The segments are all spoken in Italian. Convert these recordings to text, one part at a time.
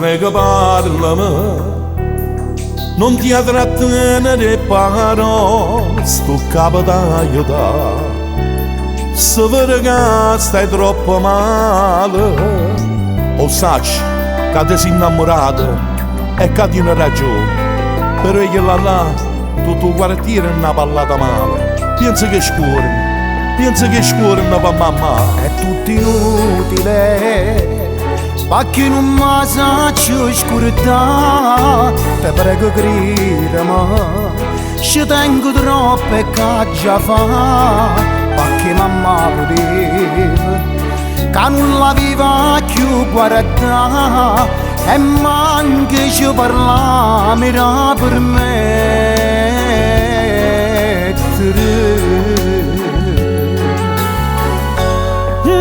prego parlami. Non ti trattenere parole, sto capo d'aiutare. Se vede che stai troppo male, o sai che ti sei innamorato e che tieni ragione. Però io là, tutto il quartiere è una pallata male. Pensa che scuola per mamma. È tutto inutile, perché non mi saccio scurtà. Te prego credimi, ci tengo troppo e che già fa, perché mamma voleva che non la viva più guardare, e manche ci parla mira per mettere.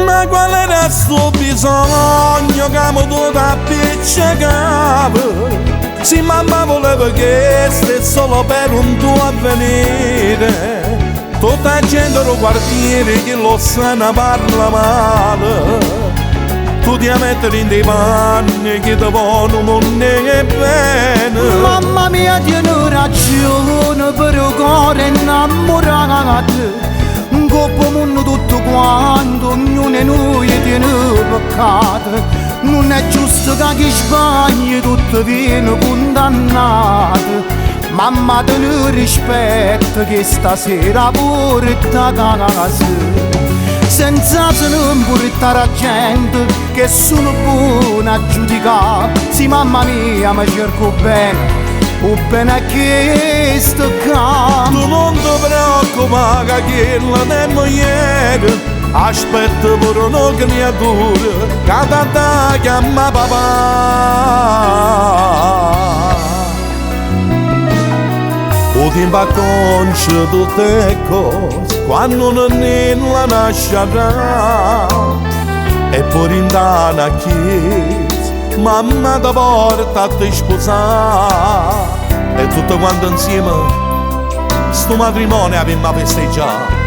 Ma qual era sto bisogno che mi tu t'appiccicava? Se mamma voleva che stessi solo per un tuo avvenire, tutta la gente del quartiere che lo sa ne parla male. Tu ti mettere in dei panni che ti vogliono e bene. Mamma mia tieni ragione, per il cuore innamorato. Un coppo mondo tutto quanto, ognuno di noi tiene peccato. Non è giusto che chi sbagli tutto viene condannato. Mamma te ne rispetto che stasera porta a casa, senza se non portare a gente che sono buona a giudicare. Sì mamma mia mi cerco bene, o bene che sto campo. Tu non ti preoccupare che quella è moglie, aspetta per una creatura che ti chiama papà. O tempo acconcia tutte le cose quando non è la nascerà, e poi indana a chiesa mamma ti porta a te sposare, e tutto quanto insieme sto matrimonio abbiamo festeggiato.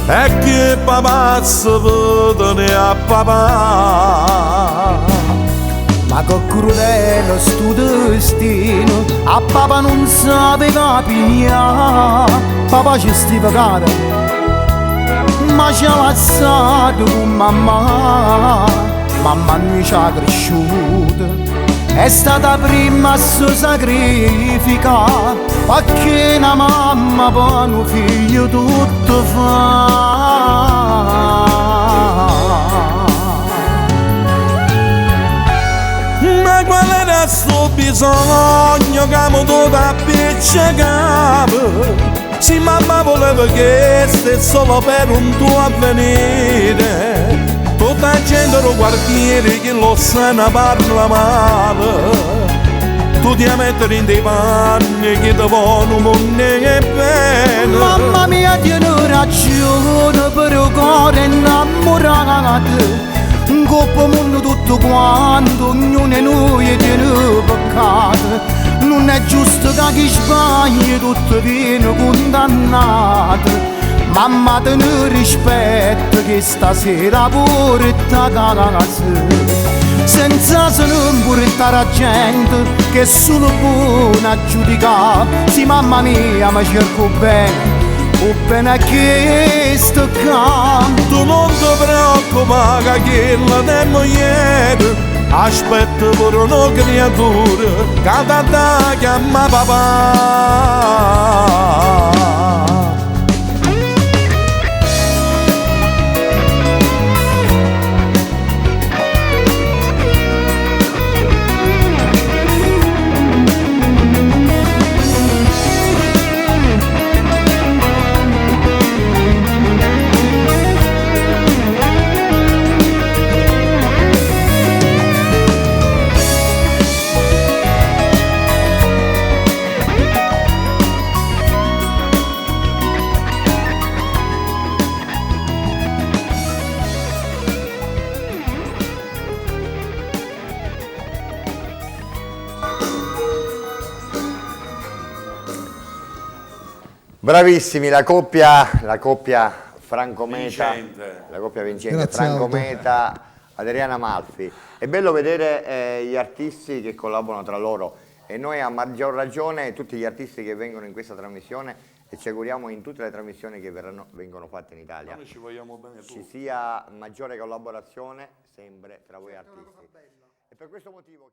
E che papà si vede a papà. Ma che crudele sto destino, a papà non sapeva pigliare. Papà ci stiva cara, ma ci ha lasciato con mamma. Mamma noi ci ha cresciuto, è stata prima a suo sacrificare, perché una mamma per un figlio tutto fa. Ma qual era sto bisogno che mi tu t'appiccicava? Se mamma voleva che stessi solo per un tuo avvenire, tutta la gente del quartiere che lo sa ne parla male. Tu ti mettere in dei panni che ti vogliono e bene. Mamma mia tieni ragione, per il cuore innamorato. Un coppo mondo tutto quanto, ognuno di noi tiene peccato. Non è giusto che chi sbagli tutto viene condannato. Mamma te ne rispetto che stasera porta a casa, senza se non portare a gente che sono buona a giudicare. Sì mamma mia mi cerco bene, o bene che sto campo. Tu non ti preoccupare che la è moglie, aspetta per una creatura che ti chiama papà. Bravissimi, la coppia Franco Meta, Vincente. la coppia vincente Grazie, Franco Aldo. Meta, Adriana Amalfi. È bello vedere gli artisti che collaborano tra loro e noi a maggior ragione tutti gli artisti che vengono in questa trasmissione e ci auguriamo in tutte le trasmissioni che vengono fatte in Italia. Noi ci vogliamo bene Ci tutti. sia maggiore collaborazione sempre tra voi artisti. E per questo motivo